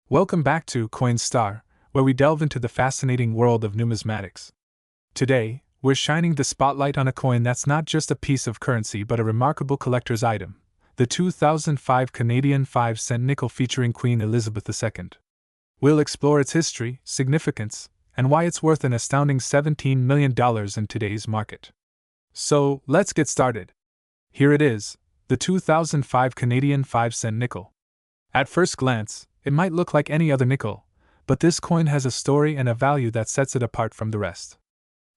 Welcome back to Coinstar, where we delve into the fascinating world of numismatics. Today, we're shining the spotlight on a coin that's not just a piece of currency but a remarkable collector's item, the 2005 Canadian 5-cent nickel featuring Queen Elizabeth II. We'll explore its history, significance, and why it's worth an astounding $17 million in today's market. So, let's get started. Here it is, the 2005 Canadian 5-cent nickel. At first glance, it might look like any other nickel, but this coin has a story and a value that sets it apart from the rest.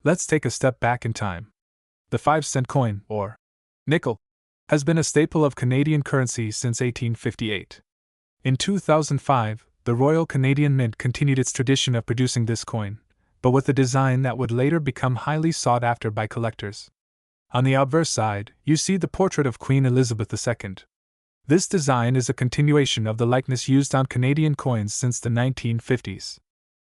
Let's take a step back in time. The 5-cent coin, or nickel, has been a staple of Canadian currency since 1858. In 2005, the Royal Canadian Mint continued its tradition of producing this coin, but with a design that would later become highly sought after by collectors. On the obverse side, you see the portrait of Queen Elizabeth II. This design is a continuation of the likeness used on Canadian coins since the 1950s.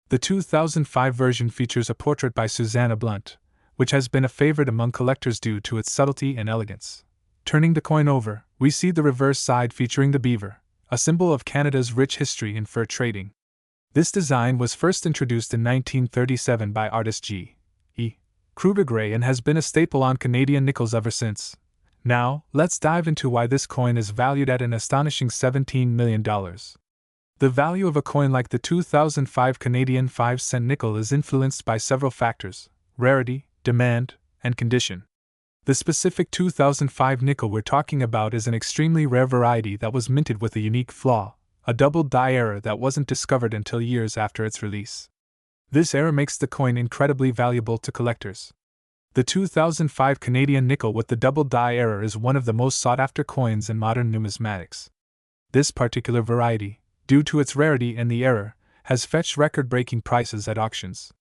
The 2005 version features a portrait by Susanna Blunt, which has been a favorite among collectors due to its subtlety and elegance. Turning the coin over, we see the reverse side featuring the beaver, a symbol of Canada's rich history in fur trading. This design was first introduced in 1937 by artist G.E. Kruger Gray and has been a staple on Canadian nickels ever since. Now, let's dive into why this coin is valued at an astonishing $17 million. The value of a coin like the 2005 Canadian 5-cent nickel is influenced by several factors: rarity, demand, and condition. The specific 2005 nickel we're talking about is an extremely rare variety that was minted with a unique flaw, a double die error that wasn't discovered until years after its release. This error makes the coin incredibly valuable to collectors. The 2005 Canadian nickel with the double die error is one of the most sought-after coins in modern numismatics. This particular variety, due to its rarity and the error, has fetched record-breaking prices at auctions.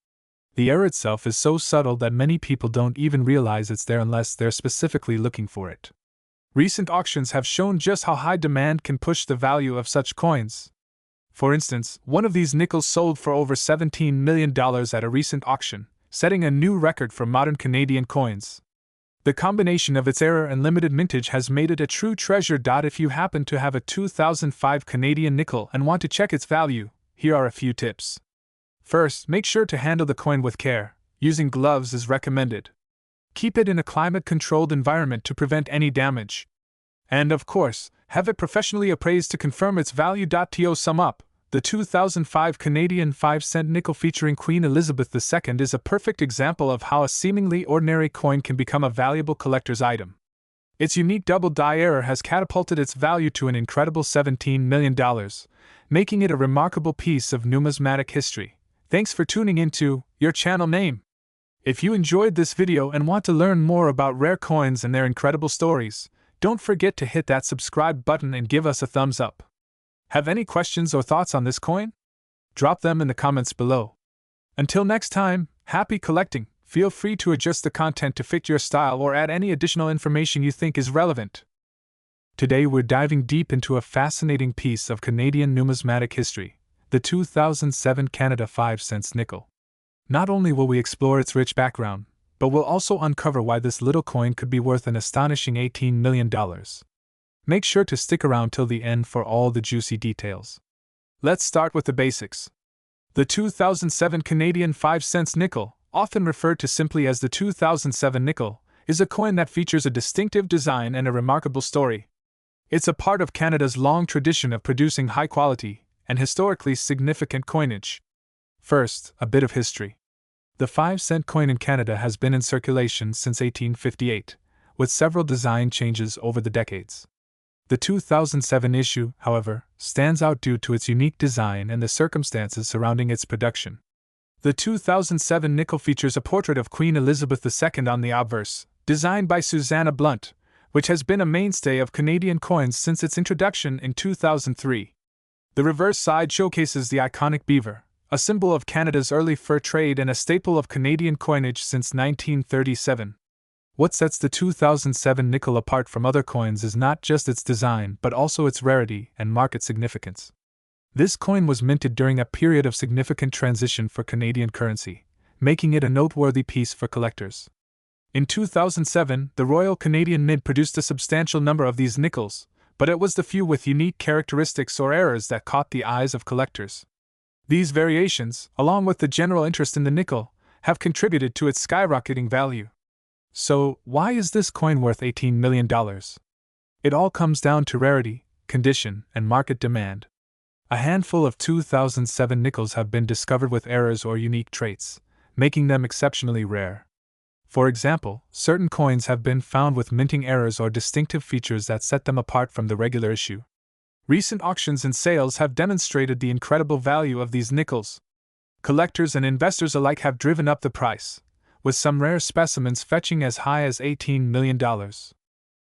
The error itself is so subtle that many people don't even realize it's there unless they're specifically looking for it. Recent auctions have shown just how high demand can push the value of such coins. For instance, one of these nickels sold for over $17 million at a recent auction, setting a new record for modern Canadian coins. The combination of its error and limited mintage has made it a true treasure. If you happen to have a 2005 Canadian nickel and want to check its value, here are a few tips. First, make sure to handle the coin with care. Using gloves is recommended. Keep it in a climate-controlled environment to prevent any damage. And of course, have it professionally appraised to confirm its value. To sum up, the 2005 Canadian 5-cent nickel featuring Queen Elizabeth II is a perfect example of how a seemingly ordinary coin can become a valuable collector's item. Its unique double die error has catapulted its value to an incredible $17 million, making it a remarkable piece of numismatic history. Thanks for tuning into your channel name. If you enjoyed this video and want to learn more about rare coins and their incredible stories, don't forget to hit that subscribe button and give us a thumbs up. Have any questions or thoughts on this coin? Drop them in the comments below. Until next time, happy collecting. Feel free to adjust the content to fit your style or add any additional information you think is relevant. Today we're diving deep into a fascinating piece of Canadian numismatic history, the 2007 Canada 5 cents nickel. Not only will we explore its rich background, but we'll also uncover why this little coin could be worth an astonishing $18 million. Make sure to stick around till the end for all the juicy details. Let's start with the basics. The 2007 Canadian 5 cents nickel, often referred to simply as the 2007 nickel, is a coin that features a distinctive design and a remarkable story. It's a part of Canada's long tradition of producing high-quality and historically significant coinage. First, a bit of history. The 5-cent coin in Canada has been in circulation since 1858, with several design changes over the decades. The 2007 issue, however, stands out due to its unique design and the circumstances surrounding its production. The 2007 nickel features a portrait of Queen Elizabeth II on the obverse, designed by Susanna Blunt, which has been a mainstay of Canadian coins since its introduction in 2003. The reverse side showcases the iconic beaver, a symbol of Canada's early fur trade and a staple of Canadian coinage since 1937. What sets the 2007 nickel apart from other coins is not just its design but also its rarity and market significance. This coin was minted during a period of significant transition for Canadian currency, making it a noteworthy piece for collectors. In 2007, the Royal Canadian Mint produced a substantial number of these nickels, but it was the few with unique characteristics or errors that caught the eyes of collectors. These variations, along with the general interest in the nickel, have contributed to its skyrocketing value. So, why is this coin worth $18 million? It all comes down to rarity, condition, and market demand. A handful of 2007 nickels have been discovered with errors or unique traits, making them exceptionally rare. For example, certain coins have been found with minting errors or distinctive features that set them apart from the regular issue. Recent auctions and sales have demonstrated the incredible value of these nickels. Collectors and investors alike have driven up the price, with some rare specimens fetching as high as $18 million.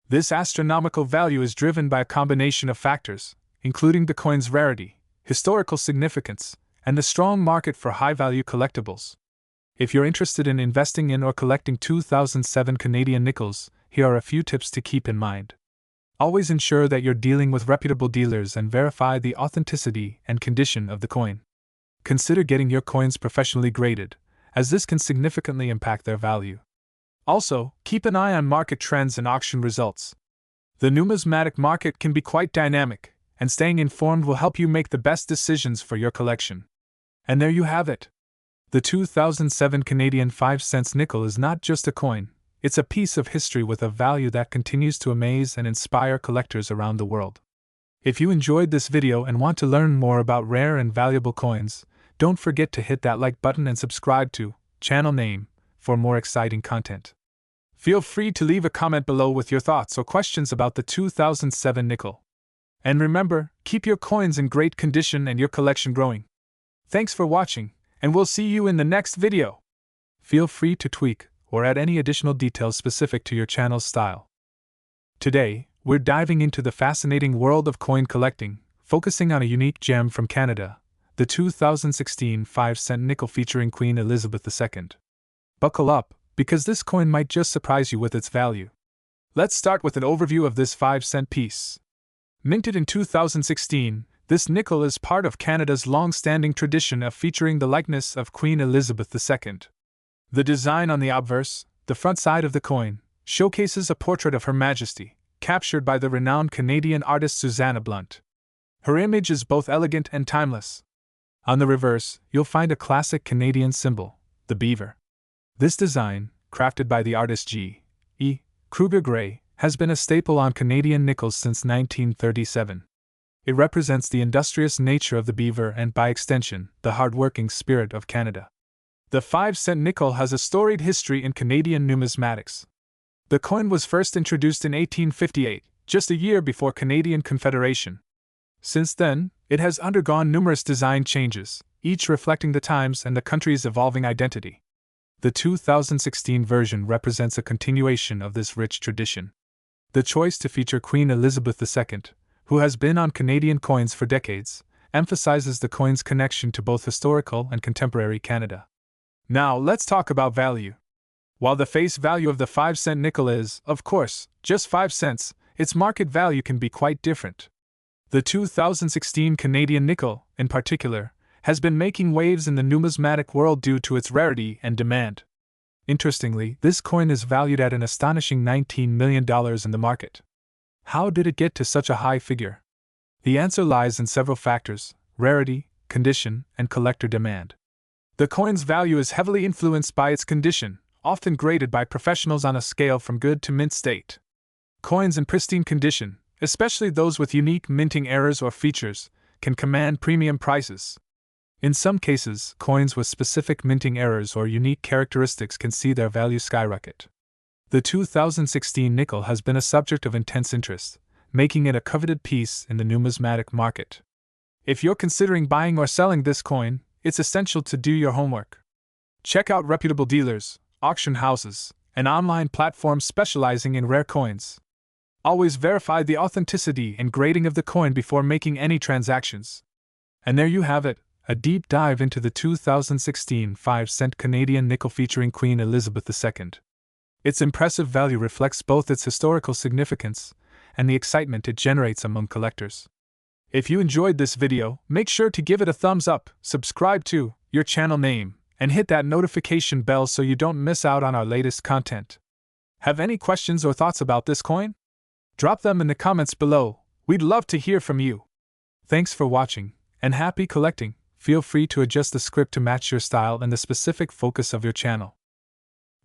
This astronomical value is driven by a combination of factors, including the coin's rarity, historical significance, and the strong market for high-value collectibles. If you're interested in investing in or collecting 2007 Canadian nickels, here are a few tips to keep in mind. Always ensure that you're dealing with reputable dealers and verify the authenticity and condition of the coin. Consider getting your coins professionally graded, as this can significantly impact their value. Also, keep an eye on market trends and auction results. The numismatic market can be quite dynamic, and staying informed will help you make the best decisions for your collection. And there you have it. The 2007 Canadian 5-cent nickel is not just a coin, it's a piece of history with a value that continues to amaze and inspire collectors around the world. If you enjoyed this video and want to learn more about rare and valuable coins, don't forget to hit that like button and subscribe to channel name for more exciting content. Feel free to leave a comment below with your thoughts or questions about the 2007 nickel. And remember, keep your coins in great condition and your collection growing. Thanks for watching, and we'll see you in the next video. Feel free to tweak or add any additional details specific to your channel's style. Today, we're diving into the fascinating world of coin collecting, focusing on a unique gem from Canada, the 2016 5-cent nickel featuring Queen Elizabeth II. Buckle up, because this coin might just surprise you with its value. Let's start with an overview of this 5-cent piece. Minted in 2016, this nickel is part of Canada's long-standing tradition of featuring the likeness of Queen Elizabeth II. The design on the obverse, the front side of the coin, showcases a portrait of Her Majesty, captured by the renowned Canadian artist Susanna Blunt. Her image is both elegant and timeless. On the reverse, you'll find a classic Canadian symbol, the beaver. This design, crafted by the artist G.E. Kruger Gray, has been a staple on Canadian nickels since 1937. It represents the industrious nature of the beaver and, by extension, the hard-working spirit of Canada. The 5-cent nickel has a storied history in Canadian numismatics. The coin was first introduced in 1858, just a year before Canadian Confederation. Since then, it has undergone numerous design changes, each reflecting the times and the country's evolving identity. The 2016 version represents a continuation of this rich tradition. The choice to feature Queen Elizabeth II, who has been on Canadian coins for decades, emphasizes the coin's connection to both historical and contemporary Canada. Now, let's talk about value. While the face value of the 5-cent nickel is, of course, just 5 cents, its market value can be quite different. The 2016 Canadian nickel, in particular, has been making waves in the numismatic world due to its rarity and demand. Interestingly, this coin is valued at an astonishing $19 million in the market. How did it get to such a high figure? The answer lies in several factors: rarity, condition, and collector demand. The coin's value is heavily influenced by its condition, often graded by professionals on a scale from good to mint state. Coins in pristine condition, especially those with unique minting errors or features, can command premium prices. In some cases, coins with specific minting errors or unique characteristics can see their value skyrocket. The 2016 nickel has been a subject of intense interest, making it a coveted piece in the numismatic market. If you're considering buying or selling this coin, it's essential to do your homework. Check out reputable dealers, auction houses, and online platforms specializing in rare coins. Always verify the authenticity and grading of the coin before making any transactions. And there you have it, a deep dive into the 2016 5-cent Canadian nickel featuring Queen Elizabeth II. Its impressive value reflects both its historical significance and the excitement it generates among collectors. If you enjoyed this video, make sure to give it a thumbs up, subscribe to your channel name, and hit that notification bell so you don't miss out on our latest content. Have any questions or thoughts about this coin? Drop them in the comments below. We'd love to hear from you. Thanks for watching, and happy collecting. Feel free to adjust the script to match your style and the specific focus of your channel.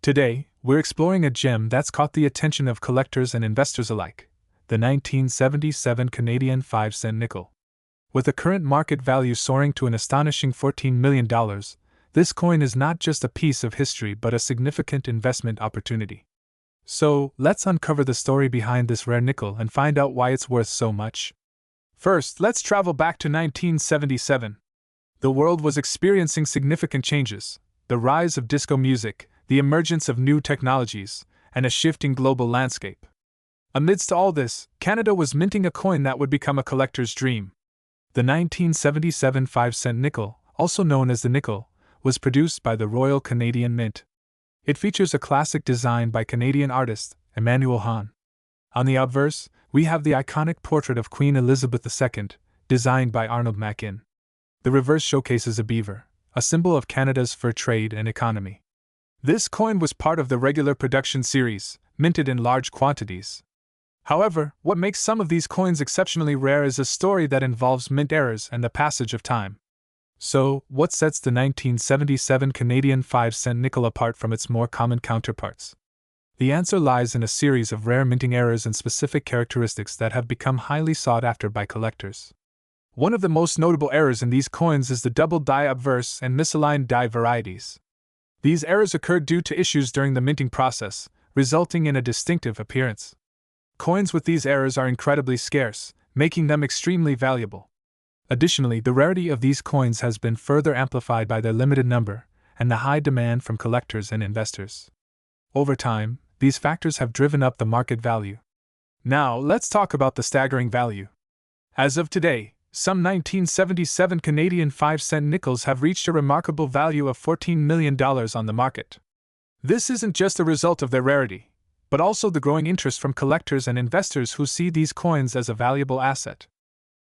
Today, we're exploring a gem that's caught the attention of collectors and investors alike, the 1977 Canadian 5-cent nickel. With the current market value soaring to an astonishing $14 million, this coin is not just a piece of history but a significant investment opportunity. So, let's uncover the story behind this rare nickel and find out why it's worth so much. First, let's travel back to 1977. The world was experiencing significant changes: the rise of disco music, the emergence of new technologies, and a shifting global landscape. Amidst all this, Canada was minting a coin that would become a collector's dream. The 1977 5-cent nickel, also known as the nickel, was produced by the Royal Canadian Mint. It features a classic design by Canadian artist Emmanuel Hahn. On the obverse, we have the iconic portrait of Queen Elizabeth II, designed by Arnold Mackin. The reverse showcases a beaver, a symbol of Canada's fur trade and economy. This coin was part of the regular production series, minted in large quantities. However, what makes some of these coins exceptionally rare is a story that involves mint errors and the passage of time. So, what sets the 1977 Canadian 5-cent nickel apart from its more common counterparts? The answer lies in a series of rare minting errors and specific characteristics that have become highly sought after by collectors. One of the most notable errors in these coins is the double die obverse and misaligned die varieties. These errors occurred due to issues during the minting process, resulting in a distinctive appearance. Coins with these errors are incredibly scarce, making them extremely valuable. Additionally, the rarity of these coins has been further amplified by their limited number and the high demand from collectors and investors. Over time, these factors have driven up the market value. Now, let's talk about the staggering value. As of today, some 1977 Canadian 5-cent nickels have reached a remarkable value of $14 million on the market. This isn't just a result of their rarity, but also the growing interest from collectors and investors who see these coins as a valuable asset.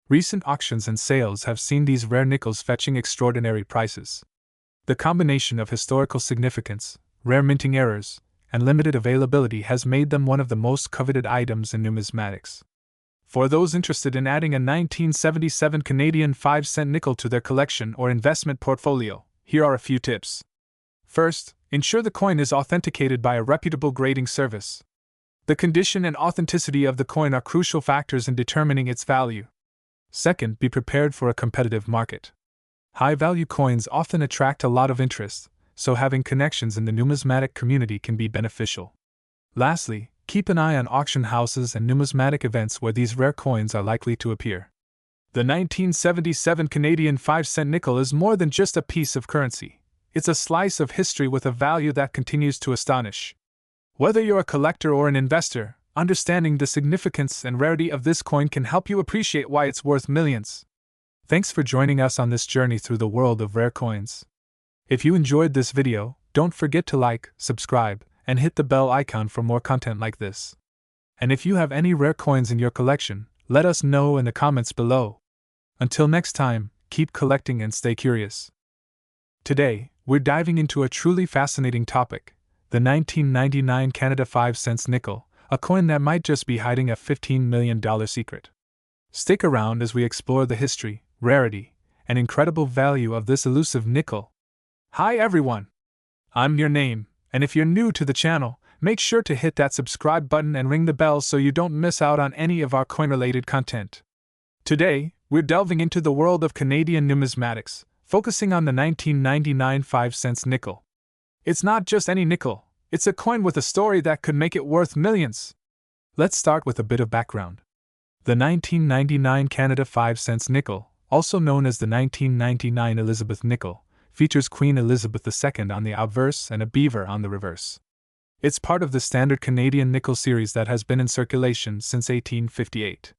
Recent auctions and sales have seen these rare nickels fetching extraordinary prices. The combination of historical significance, rare minting errors, and limited availability has made them one of the most coveted items in numismatics. For those interested in adding a 1977 Canadian 5-cent nickel to their collection or investment portfolio, here are a few tips. First, ensure the coin is authenticated by a reputable grading service. The condition and authenticity of the coin are crucial factors in determining its value. Second, be prepared for a competitive market. High-value coins often attract a lot of interest, so having connections in the numismatic community can be beneficial. Lastly, keep an eye on auction houses and numismatic events where these rare coins are likely to appear. The 1977 Canadian 5-cent nickel is more than just a piece of currency. It's a slice of history with a value that continues to astonish. Whether you're a collector or an investor, understanding the significance and rarity of this coin can help you appreciate why it's worth millions. Thanks for joining us on this journey through the world of rare coins. If you enjoyed this video, don't forget to like, subscribe, and hit the bell icon for more content like this. And if you have any rare coins in your collection, let us know in the comments below. Until next time, keep collecting and stay curious. Today, we're diving into a truly fascinating topic, the 1999 Canada 5 cents nickel, a coin that might just be hiding a $15 million secret. Stick around as we explore the history, rarity, and incredible value of this elusive nickel. Hi everyone! I'm your name, and if you're new to the channel, make sure to hit that subscribe button and ring the bell so you don't miss out on any of our coin-related content. Today, we're delving into the world of Canadian numismatics, focusing on the 1999 5 cents nickel. It's not just any nickel, it's a coin with a story that could make it worth millions. Let's start with a bit of background. The 1999 Canada 5 cents nickel, also known as the 1999 Elizabeth nickel, features Queen Elizabeth II on the obverse and a beaver on the reverse. It's part of the standard Canadian nickel series that has been in circulation since 1858.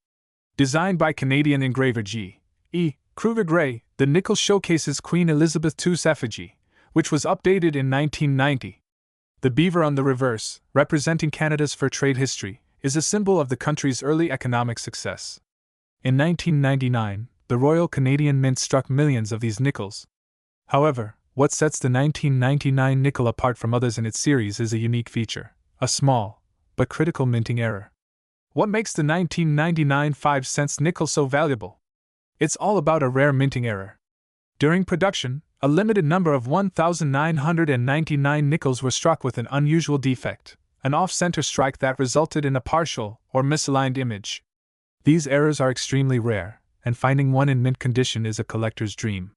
Designed by Canadian engraver G.E. Kruger Gray, the nickel showcases Queen Elizabeth II's effigy, which was updated in 1990. The beaver on the reverse, representing Canada's fur trade history, is a symbol of the country's early economic success. In 1999, the Royal Canadian Mint struck millions of these nickels. However, what sets the 1999 nickel apart from others in its series is a unique feature, a small, but critical minting error. What makes the 1999 5-cent nickel so valuable? It's all about a rare minting error. During production, a limited number of 1,999 nickels were struck with an unusual defect, an off-center strike that resulted in a partial or misaligned image. These errors are extremely rare, and finding one in mint condition is a collector's dream.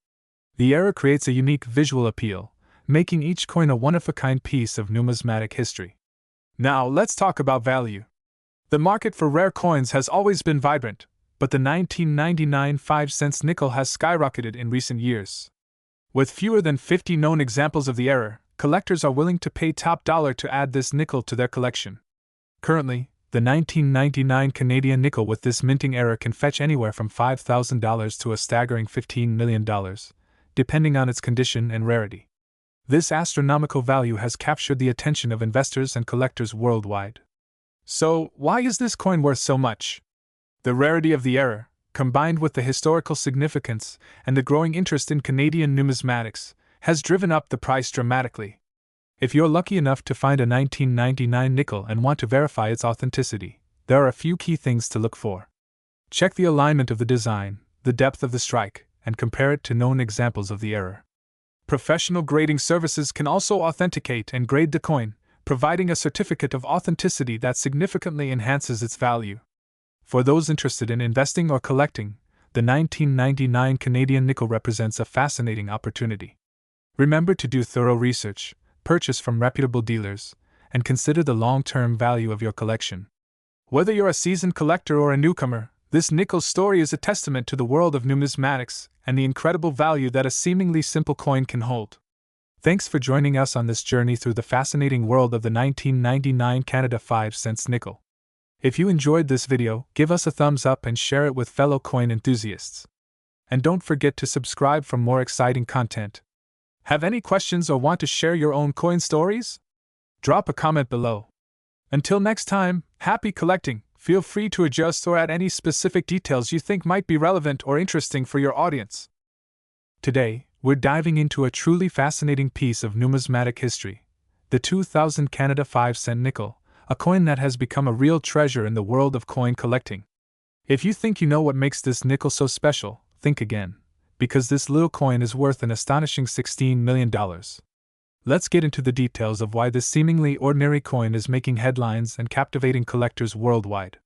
The error creates a unique visual appeal, making each coin a one-of-a-kind piece of numismatic history. Now, let's talk about value. The market for rare coins has always been vibrant, but the 1999 5-cent nickel has skyrocketed in recent years. With fewer than 50 known examples of the error, collectors are willing to pay top dollar to add this nickel to their collection. Currently, the 1999 Canadian nickel with this minting error can fetch anywhere from $5,000 to a staggering $15 million, depending on its condition and rarity. This astronomical value has captured the attention of investors and collectors worldwide. So, why is this coin worth so much? The rarity of the error, combined with the historical significance and the growing interest in Canadian numismatics, has driven up the price dramatically. If you're lucky enough to find a 1999 nickel and want to verify its authenticity, there are a few key things to look for. Check the alignment of the design, the depth of the strike, and compare it to known examples of the error. Professional grading services can also authenticate and grade the coin, providing a certificate of authenticity that significantly enhances its value. For those interested in investing or collecting, the 1999 Canadian nickel represents a fascinating opportunity. Remember to do thorough research, purchase from reputable dealers, and consider the long-term value of your collection. Whether you're a seasoned collector or a newcomer, this nickel story is a testament to the world of numismatics and the incredible value that a seemingly simple coin can hold. Thanks for joining us on this journey through the fascinating world of the 1999 Canada 5-cent nickel. If you enjoyed this video, give us a thumbs up and share it with fellow coin enthusiasts. And don't forget to subscribe for more exciting content. Have any questions or want to share your own coin stories? Drop a comment below. Until next time, happy collecting. Feel free to adjust or add any specific details you think might be relevant or interesting for your audience. Today, we're diving into a truly fascinating piece of numismatic history, the 2000 Canada 5-cent nickel, a coin that has become a real treasure in the world of coin collecting. If you think you know what makes this nickel so special, think again, because this little coin is worth an astonishing $16 million. Let's get into the details of why this seemingly ordinary coin is making headlines and captivating collectors worldwide.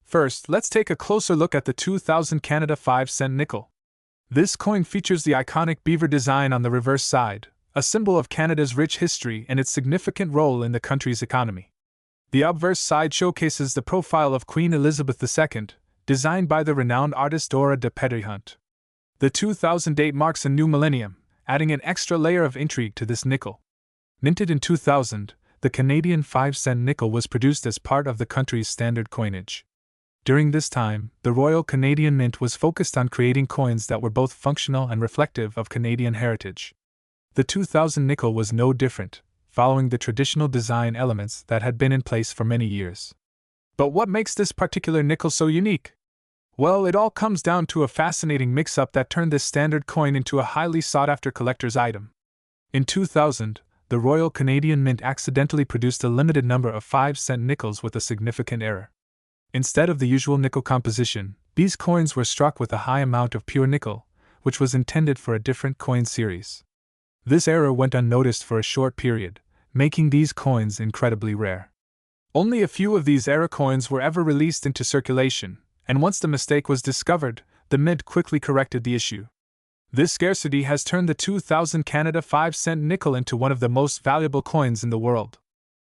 First, let's take a closer look at the 2000 Canada 5-cent nickel. This coin features the iconic beaver design on the reverse side, a symbol of Canada's rich history and its significant role in the country's economy. The obverse side showcases the profile of Queen Elizabeth II, designed by the renowned artist Dora de Petithunt. The 2000 date marks a new millennium, adding an extra layer of intrigue to this nickel. Minted in 2000, the Canadian 5-cent nickel was produced as part of the country's standard coinage. During this time, the Royal Canadian Mint was focused on creating coins that were both functional and reflective of Canadian heritage. The 2000 nickel was no different, following the traditional design elements that had been in place for many years. But what makes this particular nickel so unique? Well, it all comes down to a fascinating mix-up that turned this standard coin into a highly sought-after collector's item. In 2000, the Royal Canadian Mint accidentally produced a limited number of 5-cent nickels with a significant error. Instead of the usual nickel composition, these coins were struck with a high amount of pure nickel, which was intended for a different coin series. This error went unnoticed for a short period, making these coins incredibly rare. Only a few of these error coins were ever released into circulation, and once the mistake was discovered, the Mint quickly corrected the issue. This scarcity has turned the 2000 Canada 5-cent nickel into one of the most valuable coins in the world.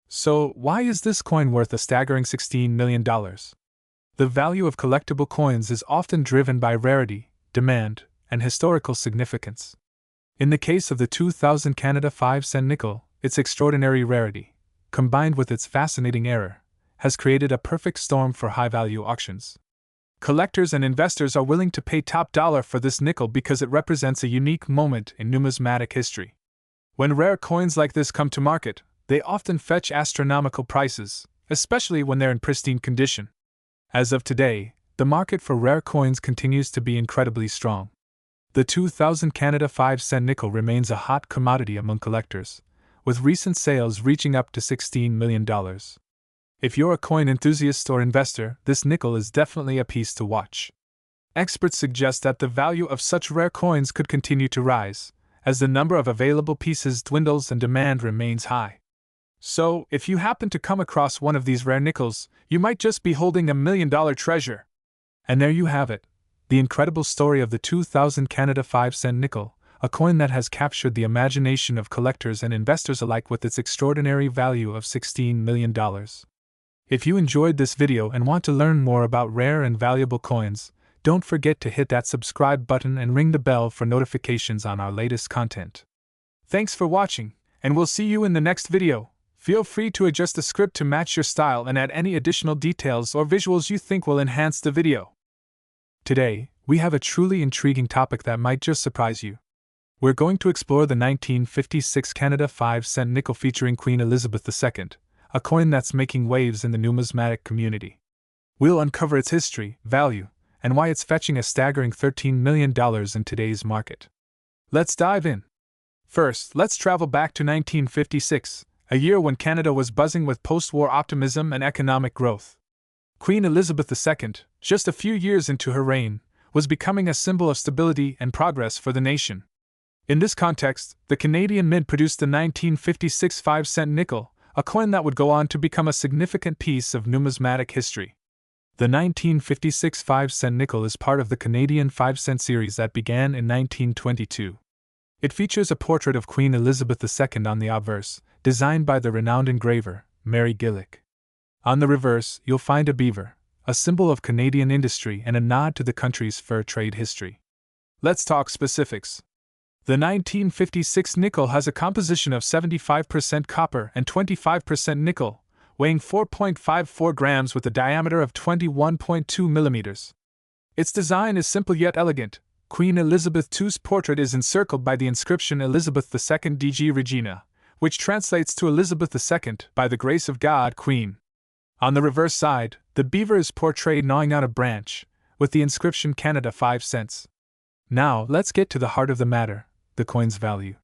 So, why is this coin worth a staggering $16 million? The value of collectible coins is often driven by rarity, demand, and historical significance. In the case of the 2000 Canada 5-cent nickel, its extraordinary rarity, combined with its fascinating error, has created a perfect storm for high-value auctions. Collectors and investors are willing to pay top dollar for this nickel because it represents a unique moment in numismatic history. When rare coins like this come to market, they often fetch astronomical prices, especially when they're in pristine condition. As of today, the market for rare coins continues to be incredibly strong. The 2000 Canada 5-cent nickel remains a hot commodity among collectors, with recent sales reaching up to $16 million. If you're a coin enthusiast or investor, this nickel is definitely a piece to watch. Experts suggest that the value of such rare coins could continue to rise, as the number of available pieces dwindles and demand remains high. So, if you happen to come across one of these rare nickels, you might just be holding $1 million treasure. And there you have it, the incredible story of the 2000 Canada 5-cent nickel, a coin that has captured the imagination of collectors and investors alike with its extraordinary value of $16 million. If you enjoyed this video and want to learn more about rare and valuable coins, don't forget to hit that subscribe button and ring the bell for notifications on our latest content. Thanks for watching, and we'll see you in the next video. Feel free to adjust the script to match your style and add any additional details or visuals you think will enhance the video. Today, we have a truly intriguing topic that might just surprise you. We're going to explore the 1956 Canada 5-cent nickel featuring Queen Elizabeth II, a coin that's making waves in the numismatic community. We'll uncover its history, value, and why it's fetching a staggering $13 million in today's market. Let's dive in. First, let's travel back to 1956, a year when Canada was buzzing with post-war optimism and economic growth. Queen Elizabeth II, just a few years into her reign, was becoming a symbol of stability and progress for the nation. In this context, the Canadian Mint produced the 1956 5-cent nickel, a coin that would go on to become a significant piece of numismatic history. The 1956 5-cent nickel is part of the Canadian 5-cent series that began in 1922. It features a portrait of Queen Elizabeth II on the obverse, designed by the renowned engraver, Mary Gillick. On the reverse, you'll find a beaver, a symbol of Canadian industry and a nod to the country's fur trade history. Let's talk specifics. The 1956 nickel has a composition of 75% copper and 25% nickel, weighing 4.54 grams with a diameter of 21.2 millimeters. Its design is simple yet elegant. Queen Elizabeth II's portrait is encircled by the inscription Elizabeth II DG Regina, which translates to Elizabeth II, by the grace of God, Queen. On the reverse side, the beaver is portrayed gnawing on a branch, with the inscription Canada 5 cents. Now, let's get to the heart of the matter, the coin's value.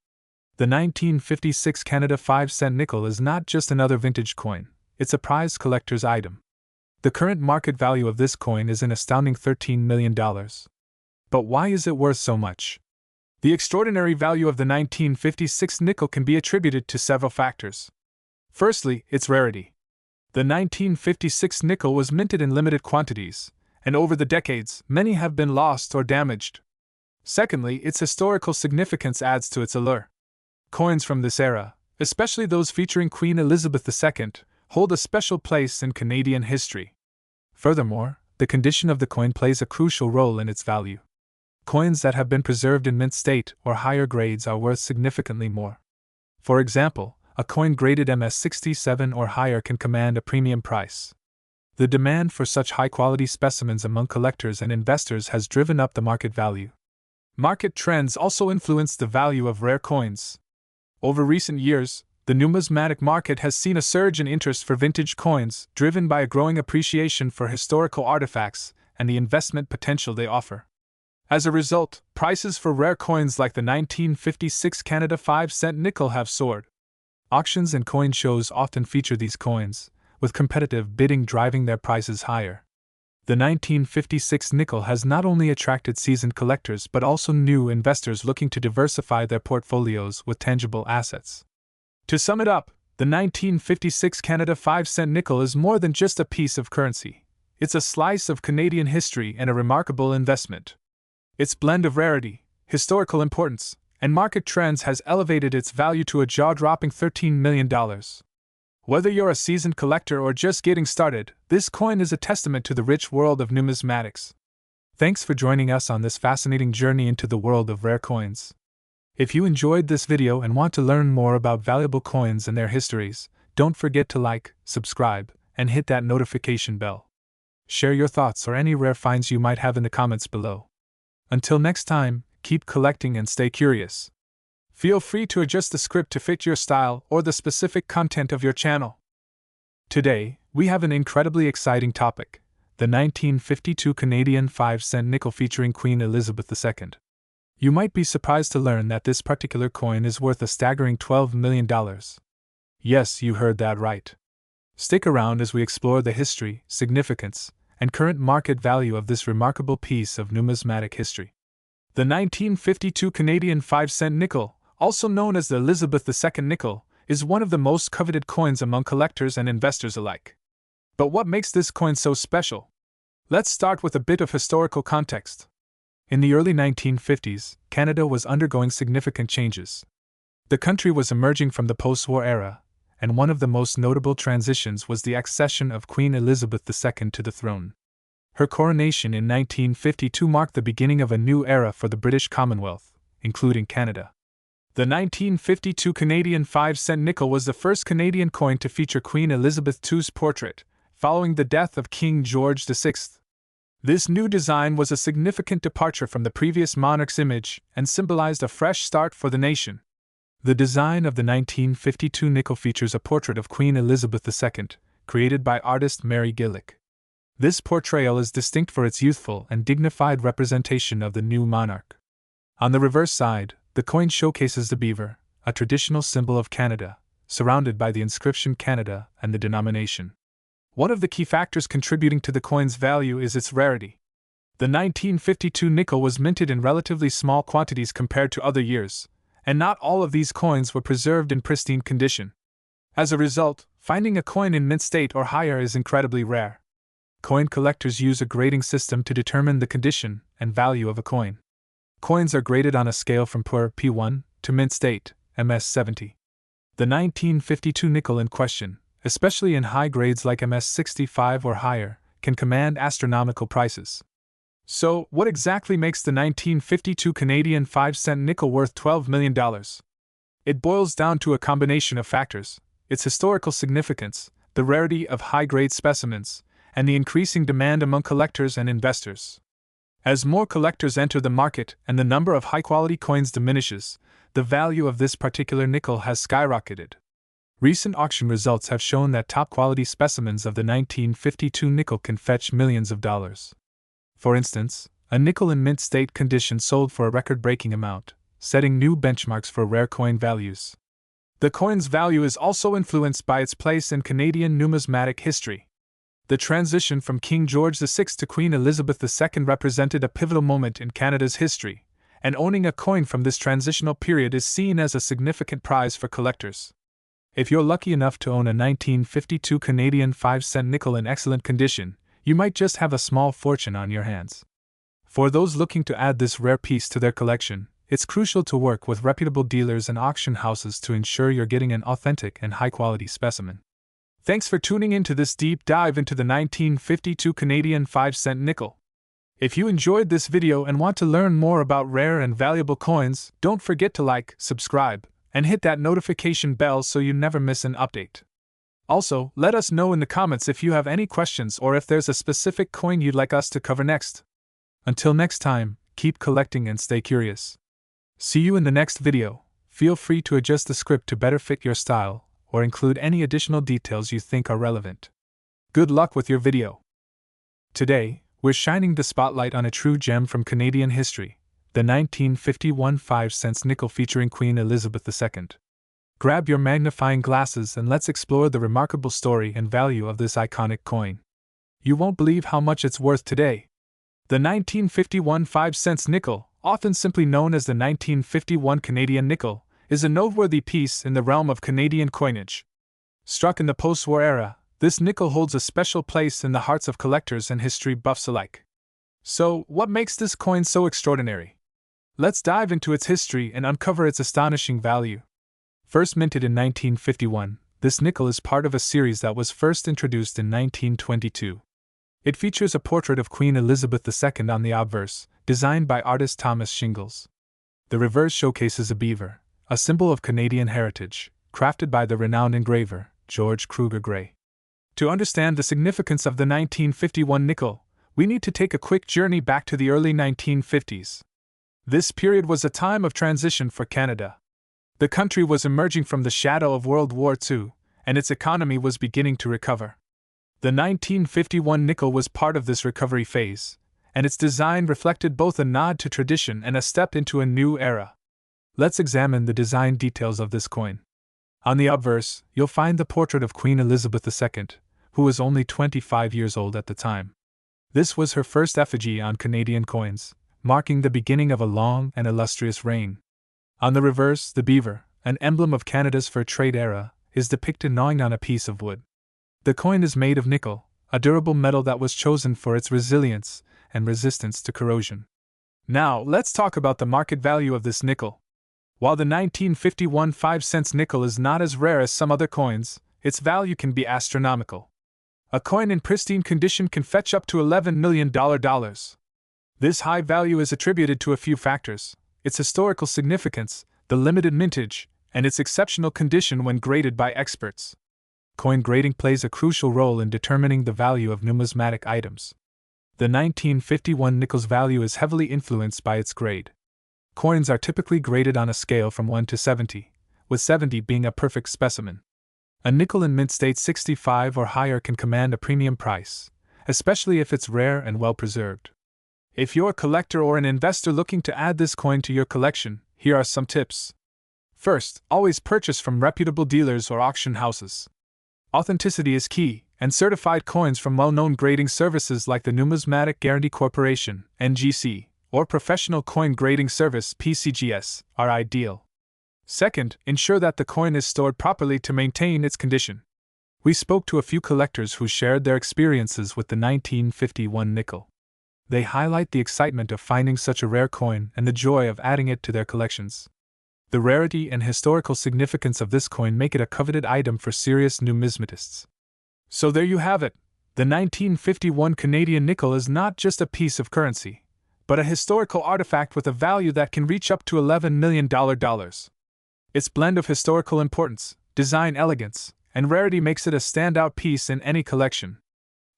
The 1956 Canada 5-cent nickel is not just another vintage coin, it's a prized collector's item. The current market value of this coin is an astounding $13 million. But why is it worth so much? The extraordinary value of the 1956 nickel can be attributed to several factors. Firstly, its rarity. The 1956 nickel was minted in limited quantities, and over the decades, many have been lost or damaged. Secondly, its historical significance adds to its allure. Coins from this era, especially those featuring Queen Elizabeth II, hold a special place in Canadian history. Furthermore, the condition of the coin plays a crucial role in its value. Coins that have been preserved in mint state or higher grades are worth significantly more. For example, a coin graded MS67 or higher can command a premium price. The demand for such high-quality specimens among collectors and investors has driven up the market value. Market trends also influence the value of rare coins. Over recent years, the numismatic market has seen a surge in interest for vintage coins, driven by a growing appreciation for historical artifacts and the investment potential they offer. As a result, prices for rare coins like the 1956 Canada 5-cent nickel have soared. Auctions and coin shows often feature these coins, with competitive bidding driving their prices higher. The 1956 nickel has not only attracted seasoned collectors but also new investors looking to diversify their portfolios with tangible assets. To sum it up, the 1956 Canada 5-cent nickel is more than just a piece of currency. It's a slice of Canadian history and a remarkable investment. Its blend of rarity, historical importance, and market trends has elevated its value to a jaw-dropping $13 million. Whether you're a seasoned collector or just getting started, this coin is a testament to the rich world of numismatics. Thanks for joining us on this fascinating journey into the world of rare coins. If you enjoyed this video and want to learn more about valuable coins and their histories, don't forget to like, subscribe, and hit that notification bell. Share your thoughts or any rare finds you might have in the comments below. Until next time, keep collecting and stay curious. Feel free to adjust the script to fit your style or the specific content of your channel. Today, we have an incredibly exciting topic, the 1952 Canadian 5-cent nickel featuring Queen Elizabeth II. You might be surprised to learn that this particular coin is worth a staggering $12 million. Yes, you heard that right. Stick around as we explore the history, significance, and current market value of this remarkable piece of numismatic history. The 1952 Canadian 5-cent nickel, also known as the Elizabeth II nickel, is one of the most coveted coins among collectors and investors alike. But what makes this coin so special? Let's start with a bit of historical context. In the early 1950s, Canada was undergoing significant changes. The country was emerging from the post-war era, and one of the most notable transitions was the accession of Queen Elizabeth II to the throne. Her coronation in 1952 marked the beginning of a new era for the British Commonwealth, including Canada. The 1952 Canadian 5-cent nickel was the first Canadian coin to feature Queen Elizabeth II's portrait, following the death of King George VI. This new design was a significant departure from the previous monarch's image and symbolized a fresh start for the nation. The design of the 1952 nickel features a portrait of Queen Elizabeth II, created by artist Mary Gillick. This portrayal is distinct for its youthful and dignified representation of the new monarch. On the reverse side, the coin showcases the beaver, a traditional symbol of Canada, surrounded by the inscription Canada and the denomination. One of the key factors contributing to the coin's value is its rarity. The 1952 nickel was minted in relatively small quantities compared to other years, and not all of these coins were preserved in pristine condition. As a result, finding a coin in mint state or higher is incredibly rare. Coin collectors use a grading system to determine the condition and value of a coin. Coins are graded on a scale from poor P1 to mint state, MS70. The 1952 nickel in question, especially in high grades like MS65 or higher, can command astronomical prices. So, what exactly makes the 1952 Canadian 5-cent nickel worth $12 million? It boils down to a combination of factors: its historical significance, the rarity of high-grade specimens, and the increasing demand among collectors and investors. As more collectors enter the market and the number of high-quality coins diminishes, the value of this particular nickel has skyrocketed. Recent auction results have shown that top-quality specimens of the 1952 nickel can fetch millions of dollars. For instance, a nickel in mint state condition sold for a record-breaking amount, setting new benchmarks for rare coin values. The coin's value is also influenced by its place in Canadian numismatic history. The transition from King George VI to Queen Elizabeth II represented a pivotal moment in Canada's history, and owning a coin from this transitional period is seen as a significant prize for collectors. If you're lucky enough to own a 1952 Canadian 5-cent nickel in excellent condition, you might just have a small fortune on your hands. For those looking to add this rare piece to their collection, it's crucial to work with reputable dealers and auction houses to ensure you're getting an authentic and high-quality specimen. Thanks for tuning in to this deep dive into the 1952 Canadian 5-cent nickel. If you enjoyed this video and want to learn more about rare and valuable coins, don't forget to like, subscribe, and hit that notification bell so you never miss an update. Also, let us know in the comments if you have any questions or if there's a specific coin you'd like us to cover next. Until next time, keep collecting and stay curious. See you in the next video. Feel free to adjust the script to better fit your style, or include any additional details you think are relevant. Good luck with your video. Today, we're shining the spotlight on a true gem from Canadian history, the 1951 5-cent nickel featuring Queen Elizabeth II. Grab your magnifying glasses and let's explore the remarkable story and value of this iconic coin. You won't believe how much it's worth today. The 1951 5-cent nickel, often simply known as the 1951 Canadian nickel, is a noteworthy piece in the realm of Canadian coinage. Struck in the post-war era, this nickel holds a special place in the hearts of collectors and history buffs alike. So, what makes this coin so extraordinary? Let's dive into its history and uncover its astonishing value. First minted in 1951, this nickel is part of a series that was first introduced in 1922. It features a portrait of Queen Elizabeth II on the obverse, designed by artist Thomas Shingles. The reverse showcases a beaver, a symbol of Canadian heritage, crafted by the renowned engraver, George Kruger Gray. To understand the significance of the 1951 nickel, we need to take a quick journey back to the early 1950s. This period was a time of transition for Canada. The country was emerging from the shadow of World War II, and its economy was beginning to recover. The 1951 nickel was part of this recovery phase, and its design reflected both a nod to tradition and a step into a new era. Let's examine the design details of this coin. On the obverse, you'll find the portrait of Queen Elizabeth II, who was only 25 years old at the time. This was her first effigy on Canadian coins, marking the beginning of a long and illustrious reign. On the reverse, the beaver, an emblem of Canada's fur trade era, is depicted gnawing on a piece of wood. The coin is made of nickel, a durable metal that was chosen for its resilience and resistance to corrosion. Now, let's talk about the market value of this nickel. While the 1951 5-cent nickel is not as rare as some other coins, its value can be astronomical. A coin in pristine condition can fetch up to $11 million. This high value is attributed to a few factors: its historical significance, the limited mintage, and its exceptional condition when graded by experts. Coin grading plays a crucial role in determining the value of numismatic items. The 1951 nickel's value is heavily influenced by its grade. Coins are typically graded on a scale from 1 to 70, with 70 being a perfect specimen. A nickel in mint state 65 or higher can command a premium price, especially if it's rare and well preserved. If you're a collector or an investor looking to add this coin to your collection, here are some tips. First, always purchase from reputable dealers or auction houses. Authenticity is key, and certified coins from well-known grading services like the Numismatic Guarantee Corporation (NGC) or Professional Coin Grading Service (PCGS) are ideal. Second, ensure that the coin is stored properly to maintain its condition. We spoke to a few collectors who shared their experiences with the 1951 nickel. They highlight the excitement of finding such a rare coin and the joy of adding it to their collections. The rarity and historical significance of this coin make it a coveted item for serious numismatists. So there you have it. The 1951 Canadian nickel is not just a piece of currency, but a historical artifact with a value that can reach up to $11 million. Its blend of historical importance, design elegance, and rarity makes it a standout piece in any collection.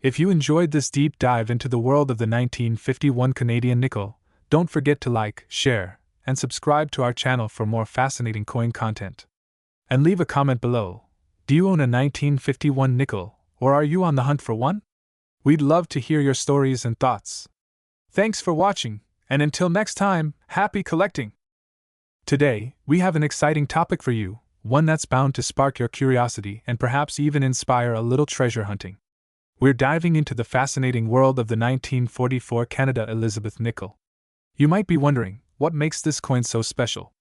If you enjoyed this deep dive into the world of the 1951 Canadian nickel, don't forget to like, share, and subscribe to our channel for more fascinating coin content. And leave a comment below. Do you own a 1951 nickel, or are you on the hunt for one? We'd love to hear your stories and thoughts. Thanks for watching, and until next time, happy collecting! Today, we have an exciting topic for you, one that's bound to spark your curiosity and perhaps even inspire a little treasure hunting. We're diving into the fascinating world of the 1944 Canada Elizabeth nickel. You might be wondering, what makes this coin so special?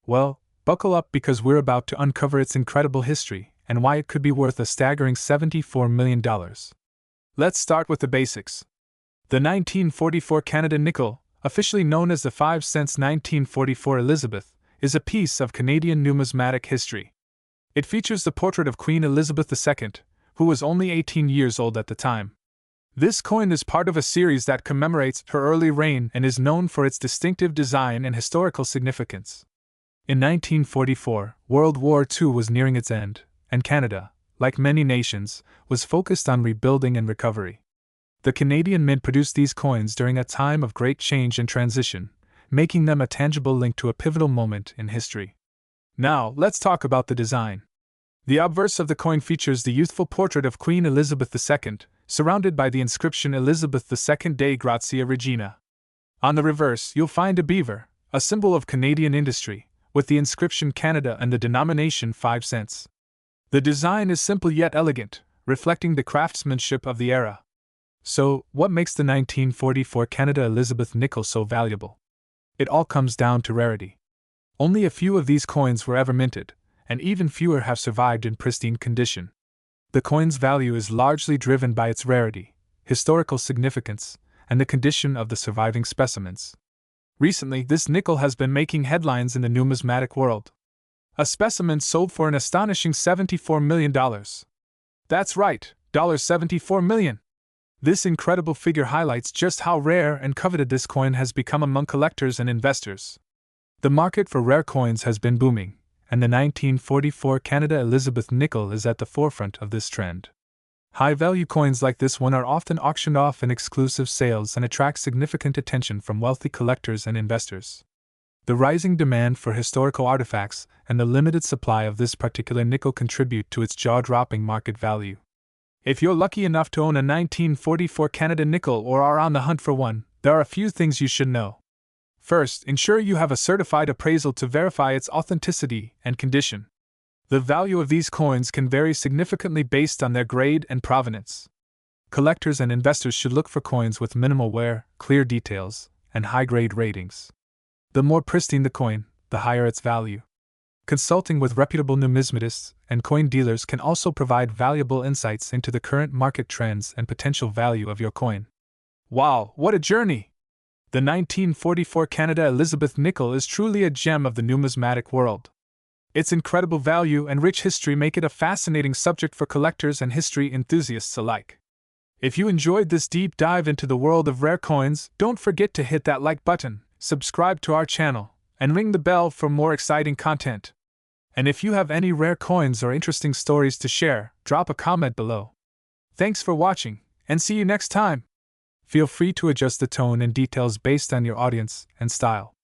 Well, buckle up because we're about to uncover its incredible history and why it could be worth a staggering $74 million. Let's start with the basics. The 1944 Canada nickel, officially known as the 5 cents 1944 Elizabeth, is a piece of Canadian numismatic history. It features the portrait of Queen Elizabeth II, who was only 18 years old at the time. This coin is part of a series that commemorates her early reign and is known for its distinctive design and historical significance. In 1944, World War II was nearing its end, and Canada, like many nations, was focused on rebuilding and recovery. The Canadian Mint produced these coins during a time of great change and transition, making them a tangible link to a pivotal moment in history. Now, let's talk about the design. The obverse of the coin features the youthful portrait of Queen Elizabeth II, surrounded by the inscription Elizabeth II Dei Grazia Regina. On the reverse, you'll find a beaver, a symbol of Canadian industry, with the inscription Canada and the denomination 5 cents. The design is simple yet elegant, reflecting the craftsmanship of the era. So, what makes the 1944 Canada Elizabeth nickel so valuable? It all comes down to rarity. Only a few of these coins were ever minted, and even fewer have survived in pristine condition. The coin's value is largely driven by its rarity, historical significance, and the condition of the surviving specimens. Recently, this nickel has been making headlines in the numismatic world. A specimen sold for an astonishing $74 million. That's right, $74 million. This incredible figure highlights just how rare and coveted this coin has become among collectors and investors. The market for rare coins has been booming, and the 1944 Canada Elizabeth nickel is at the forefront of this trend. High-value coins like this one are often auctioned off in exclusive sales and attract significant attention from wealthy collectors and investors. The rising demand for historical artifacts and the limited supply of this particular nickel contribute to its jaw-dropping market value. If you're lucky enough to own a 1944 Canada nickel or are on the hunt for one, there are a few things you should know. First, ensure you have a certified appraisal to verify its authenticity and condition. The value of these coins can vary significantly based on their grade and provenance. Collectors and investors should look for coins with minimal wear, clear details, and high-grade ratings. The more pristine the coin, the higher its value. Consulting with reputable numismatists and coin dealers can also provide valuable insights into the current market trends and potential value of your coin. Wow, what a journey! The 1944 Canada Elizabeth nickel is truly a gem of the numismatic world. Its incredible value and rich history make it a fascinating subject for collectors and history enthusiasts alike. If you enjoyed this deep dive into the world of rare coins, don't forget to hit that like button, subscribe to our channel, and ring the bell for more exciting content. And if you have any rare coins or interesting stories to share, drop a comment below. Thanks for watching, and see you next time. Feel free to adjust the tone and details based on your audience and style.